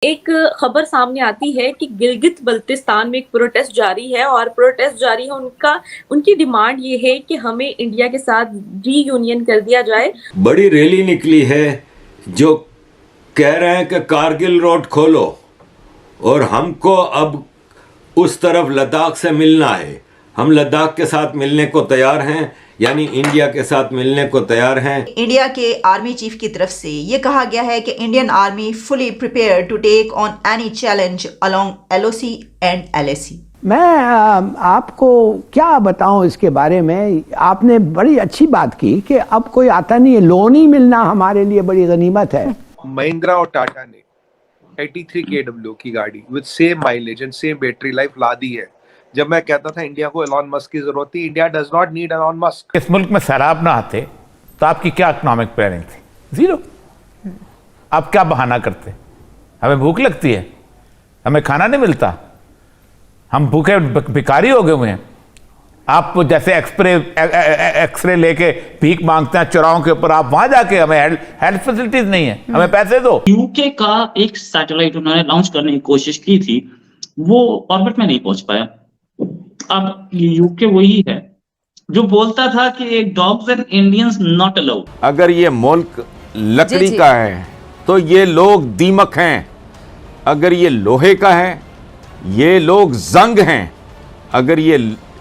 एक खबर सामने आती है कि गिलगित बल्तिस्तान में एक प्रोटेस्ट जारी है और प्रोटेस्ट जारी है उनकी डिमांड ये है कि हमें इंडिया के साथ रीयूनियन कर दिया जाए। बड़ी रैली निकली है जो कह रहे हैं कि कारगिल रोड खोलो और हमको अब उस तरफ लद्दाख से मिलना है। हम लद्दाख के साथ मिलने को तैयार हैं, यानी इंडिया के साथ मिलने को तैयार हैं। इंडिया के आर्मी चीफ की तरफ से ये कहा गया है कि Indian army fully prepare to take on any challenge along LOC and LAC. मैं आपको क्या बताऊं इसके बारे में। आपने बड़ी अच्छी बात की कि अब कोई आता नहीं है, लोन ही मिलना हमारे लिए बड़ी गनीमत है। महिंद्रा और टाटा ने 83 kW की गाड़ी with same mileage and same battery life ला दी है। जब मैं कहता था इंडिया को एलॉन मस्क की जरूरत थी, India does not need Elon Musk. इस मुल्क में शराब ना आते तो आपकी क्या इकोनॉमिक प्लानिंग थी? जीरो। आप क्या बहाना करते? हमें भूख लगती है, हमें खाना नहीं मिलता, हम भूखे भिखारी हो गए हुए हैं। आप जैसे एक्सरे लेके भीख मांगते हैं चौराहों के ऊपर, आप वहां जाके हमें हेल्थ फैसिलिटीज नहीं है, हमें पैसे दो। यूके का एक सैटेलाइट उन्होंने लॉन्च करने की कोशिश की थी, वो ऑर्बिट में नहीं पहुंच पाया। अब यूके वही है जो बोलता था कि dogs and Indians not allowed. अगर ये मुल्क लकड़ी का है तो ये लोग दीमक हैं, अगर ये लोहे का है ये लोग जंग हैं,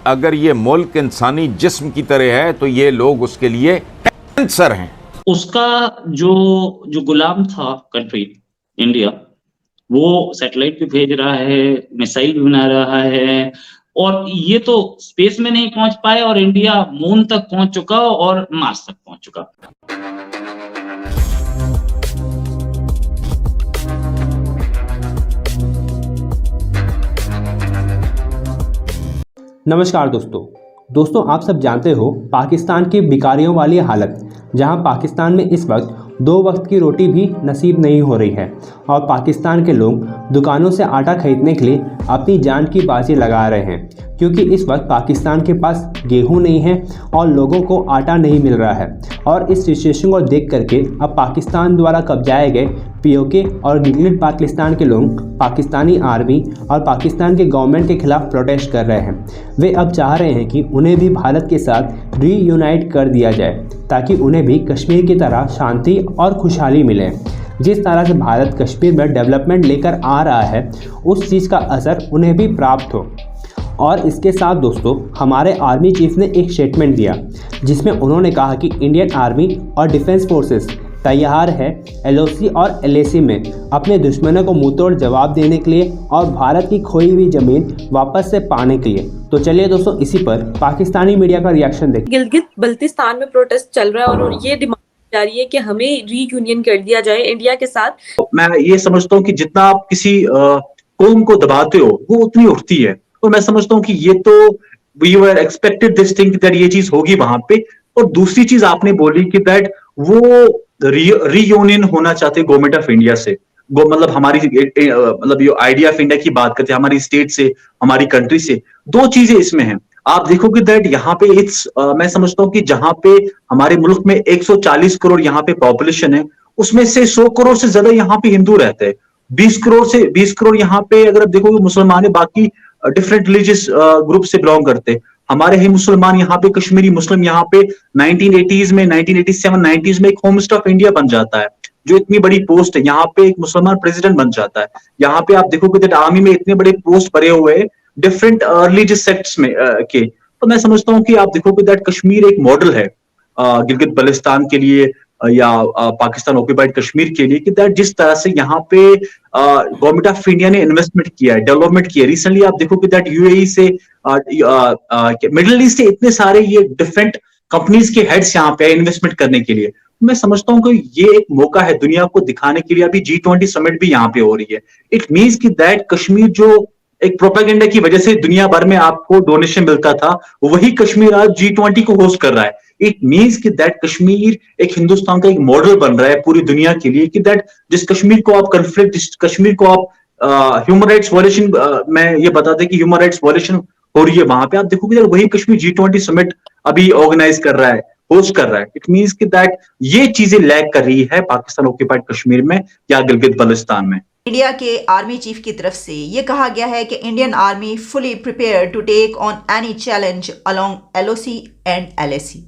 अगर ये मुल्क इंसानी जिस्म की तरह है तो ये लोग उसके लिए कैंसर हैं। उसका जो गुलाम था कंट्री इंडिया, वो सैटेलाइट भी भेज रहा है, मिसाइल भी बना रहा है, और ये तो स्पेस में नहीं पहुंच पाए और इंडिया मून तक पहुंच चुका और मार्स तक पहुंच चुका। नमस्कार दोस्तों, आप सब जानते हो पाकिस्तान की भिखारियों वाली हालत, जहां पाकिस्तान में इस वक्त 2 वक्त की रोटी भी नसीब नहीं हो रही है और पाकिस्तान के लोग दुकानों से आटा खरीदने के लिए अपनी जान की बाजी लगा रहे हैं, क्योंकि इस वक्त पाकिस्तान के पास गेहूं नहीं है और लोगों को आटा नहीं मिल रहा है। और इस सिचुएशन को देख करके अब पाकिस्तान द्वारा कब्जाए गए पीओके और गिलगित बाल्तिस्तान के लोग पाकिस्तानी आर्मी और पाकिस्तान के गवर्नमेंट के खिलाफ प्रोटेस्ट कर रहे हैं। वे अब चाह रहे हैं कि उन्हें भी भारत के साथ रीयूनाइट कर दिया जाए, ताकि उन्हें भी कश्मीर की तरह शांति और खुशहाली मिले। जिस तरह से भारत कश्मीर में डेवलपमेंट लेकर आ रहा है, उस चीज़ का असर उन्हें भी प्राप्त हो। और इसके साथ दोस्तों, हमारे आर्मी चीफ ने एक स्टेटमेंट दिया, जिसमें उन्होंने कहा कि इंडियन आर्मी और डिफेंस फोर्सेस तैयार है एलओसी और एलएसी में अपने दुश्मनों को मुंहतोड़ जवाब देने के लिए और भारत की खोई हुई ज़मीन वापस से पाने के लिए। तो चलिए दोस्तों, इसी पर पाकिस्तानी मीडिया का रिएक्शन देखिए। गिलगित बल्तिस्तान में प्रोटेस्ट चल रहा है और ये डिमांड जारी है कि हमें रीयूनियन कर दिया जाए इंडिया के साथ। मैं ये समझता हूँ कि जितना आप किसी कौम को दबाते हो वो उतनी उठती है, तो मैं समझता हूँ कि ये तो we were expected this thing that ये चीज होगी वहां पे। और दूसरी चीज आपने बोली कि दैट वो रीयूनियन होना चाहते गवर्नमेंट ऑफ इंडिया से, मतलब हमारी मतलब ये आइडिया ऑफ इंडिया की बात करते हैं, हमारी स्टेट से, हमारी कंट्री से। 2 चीजें इसमें हैं। आप देखोगे दैट यहाँ पे मैं समझता हूँ कि जहां पे हमारे मुल्क में 140 करोड़ यहाँ पे पॉपुलेशन है, उसमें से 100 करोड़ से ज्यादा यहाँ पे हिंदू रहते हैं। 20 करोड़ यहाँ पे अगर आप देखोगे मुसलमान है, बाकी डिफरेंट रिलीजियस ग्रुप से बिलोंग करते हैं। हमारे ही मुसलमान यहाँ पे, कश्मीरी मुस्लिम यहाँ पे 1980s में, 1987, 90s में एक होम मिनिस्टर ऑफ इंडिया बन जाता है, जो इतनी बड़ी पोस्ट है। यहाँ पे एक मुसलमान प्रेसिडेंट बन जाता है। यहाँ पे आप देखोगे दैट आर्मी में इतने बड़े पोस्ट भरे हुए हैं डिफरेंट रिलीजियस सेक्ट्स में के। तो मैं समझता हूँ कि आप देखोगे दैट कश्मीर एक मॉडल है गिलगित बल्तिस्तान के लिए या पाकिस्तान ऑक्यूपाइड कश्मीर के लिए, कि दैट जिस तरह से यहाँ पे गवर्नमेंट ऑफ इंडिया ने इन्वेस्टमेंट किया है, डेवलपमेंट किया है। रिसेंटली आप देखोगे दैट यूएई से, मिडिल ईस्ट से इतने सारे ये डिफरेंट कंपनीज के हेड्स यहाँ पे इन्वेस्टमेंट करने के लिए। मैं समझता हूँ कि ये एक मौका है दुनिया को दिखाने के लिए। अभी G20 समिट भी यहाँ पे हो रही है। इट मीन्स कि दैट कश्मीर जो एक प्रोपेगेंडा की वजह से दुनिया भर में आपको डोनेशन मिलता था, वही कश्मीर आज G20 को होस्ट कर रहा है। इट मीन्स कि दैट कश्मीर एक हिंदुस्तान का एक मॉडल बन रहा है पूरी दुनिया के लिए, कि दैट जिस कश्मीर को आप कन्फ्लिक्ट, जिस कश्मीर को आप ह्यूमन राइट्स वायलेशन, मैं ये बता दें कि ह्यूमन राइट्स वायलेशन हो रही है वहां पे, आप देखोगे वही कश्मीर G20 समिट अभी ऑर्गेनाइज कर रहा है, होस्ट कर रहा है। इट मीन्स कि दैट ये चीजें लैग कर रही है पाकिस्तान ऑक्यूपाइड कश्मीर में या गिलगित बल्तिस्तान में। इंडिया के आर्मी चीफ की तरफ से ये कहा गया है कि Indian army fully prepare to take on any challenge along LOC and LAC.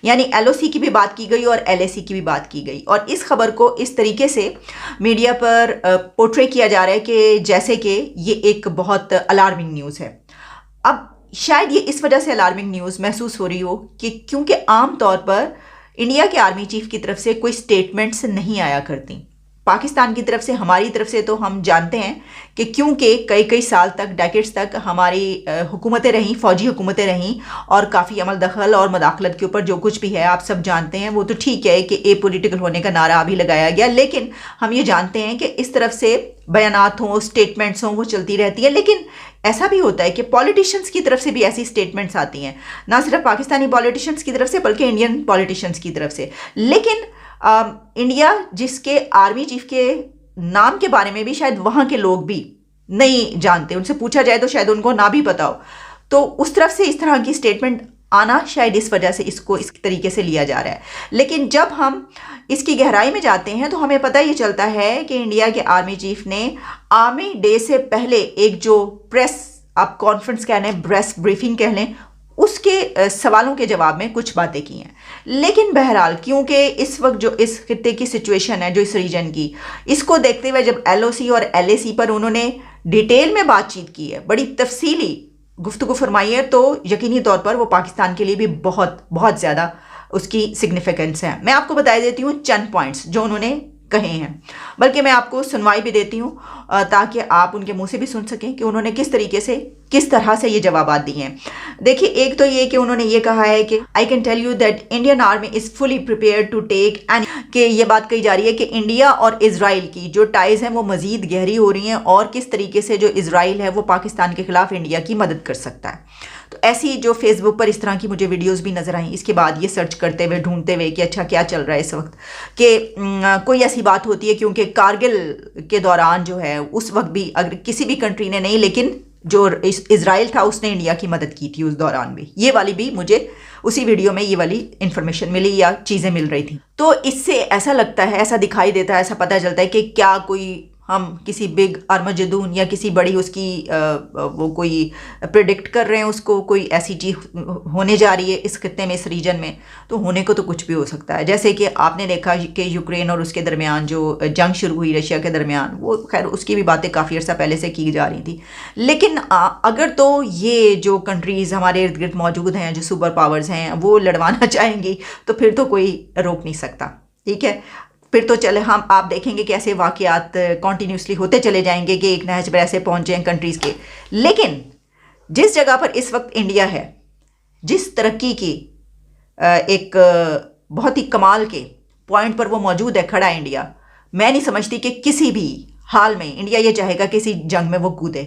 यानी एलओसी की भी बात की गई और एलएसी की भी बात की गई, और इस खबर को इस तरीके से मीडिया पर पोर्ट्रे किया जा रहा है कि जैसे कि ये एक बहुत अलार्मिंग न्यूज़ है। अब शायद ये इस वजह से अलार्मिंग न्यूज़ महसूस हो रही हो कि क्योंकि आम तौर पर इंडिया के आर्मी चीफ की तरफ से कोई स्टेटमेंट्स नहीं आया करती। पाकिस्तान की तरफ से, हमारी तरफ से तो हम जानते हैं कि क्योंकि कई कई साल तक, डेकेड्स तक हमारी हुकूमतें रहीं, फौजी हुकूमतें रहीं, और काफ़ी अमल दखल और मदाखलत के ऊपर जो कुछ भी है आप सब जानते हैं। वो तो ठीक है कि ए पॉलिटिकल होने का नारा अभी लगाया गया, लेकिन हम ये जानते हैं कि इस तरफ से बयानात हों, स्टेटमेंट्स हों, वो चलती रहती है। लेकिन ऐसा भी होता है कि पॉलिटिशियंस की तरफ से भी ऐसी स्टेटमेंट्स आती हैं, ना सिर्फ पाकिस्तानी पॉलिटिशियंस की तरफ से बल्कि इंडियन पॉलिटिशियंस की तरफ से। लेकिन इंडिया जिसके आर्मी चीफ के नाम के बारे में भी शायद वहाँ के लोग भी नहीं जानते, उनसे पूछा जाए तो शायद उनको ना भी पता हो, तो उस तरफ से इस तरह की स्टेटमेंट आना शायद इस वजह से इसको इस तरीके से लिया जा रहा है। लेकिन जब हम इसकी गहराई में जाते हैं तो हमें पता ये चलता है कि इंडिया के आर्मी चीफ ने आर्मी डे से पहले एक जो प्रेस, आप कॉन्फ्रेंस कह लें, प्रेस ब्रीफिंग कह लें, उसके सवालों के जवाब में कुछ बातें की हैं। लेकिन बहरहाल क्योंकि इस वक्त जो इस खित्ते की सिचुएशन है, जो इस रीजन की, इसको देखते हुए जब एलओसी और एलएसी पर उन्होंने डिटेल में बातचीत की है, बड़ी तफसीली गुफ्तगू फरमाई है, तो यकीनी तौर पर वो पाकिस्तान के लिए भी बहुत बहुत ज़्यादा उसकी सिग्निफिकेंस है। मैं आपको बता देती हूँ चंद पॉइंट्स जो उन्होंने कहे हैं, बल्कि मैं आपको सुनवाई भी देती हूँ ताकि आप उनके मुंह से भी सुन सकें कि उन्होंने किस तरह से ये जवाब दिए हैं। देखिए, एक तो ये कि उन्होंने ये कहा है कि I can tell you that Indian army is fully prepared to take and, कि ये बात कही जा रही है कि इंडिया और इजराइल की जो टाइज हैं वो मज़ीद गहरी हो रही हैं, और किस तरीके से जो इजराइल है वो पाकिस्तान के खिलाफ इंडिया की मदद कर सकता है। तो ऐसी जो फेसबुक पर इस तरह की मुझे वीडियोस भी नज़र आई, इसके बाद ये सर्च करते हुए, ढूंढते हुए कि अच्छा क्या चल रहा है इस वक्त, कि कोई ऐसी बात होती है, क्योंकि कारगिल के दौरान जो है उस वक्त भी अगर किसी भी कंट्री ने नहीं, लेकिन जो इजराइल था उसने इंडिया की मदद की थी उस दौरान भी। ये वाली भी मुझे उसी वीडियो में ये वाली इन्फॉर्मेशन मिली या चीज़ें मिल रही थी। तो इससे ऐसा लगता है, ऐसा दिखाई देता है, ऐसा पता चलता है कि क्या कोई हम किसी बिग आर्माजेडून या किसी बड़ी उसकी वो कोई प्रिडिक्ट कर रहे हैं, उसको कोई ऐसी चीज़ होने जा रही है इस खित्ते में, इस रीजन में। तो होने को तो कुछ भी हो सकता है। जैसे कि आपने देखा कि यूक्रेन और उसके दरमियान जो जंग शुरू हुई रशिया के दरमियान, वो खैर उसकी भी बातें काफ़ी अर्सा पहले से की जा रही थी। लेकिन अगर तो ये जो कंट्रीज़ हमारे इर्द गिर्द मौजूद हैं, जो सुपर पावर्स हैं, वो लड़वाना चाहेंगी तो फिर तो कोई रोक नहीं सकता। ठीक है, फिर तो चले हम आप देखेंगे कि ऐसे वाक़यात कॉन्टीन्यूसली होते चले जाएंगे कि एक नहज पर ऐसे पहुँच जाएँ कंट्रीज़ के। लेकिन जिस जगह पर इस वक्त इंडिया है, जिस तरक्की की एक बहुत ही कमाल के पॉइंट पर वो मौजूद है, खड़ा है इंडिया, मैं नहीं समझती कि किसी भी हाल में इंडिया ये चाहेगा किसी जंग में वो कूदे।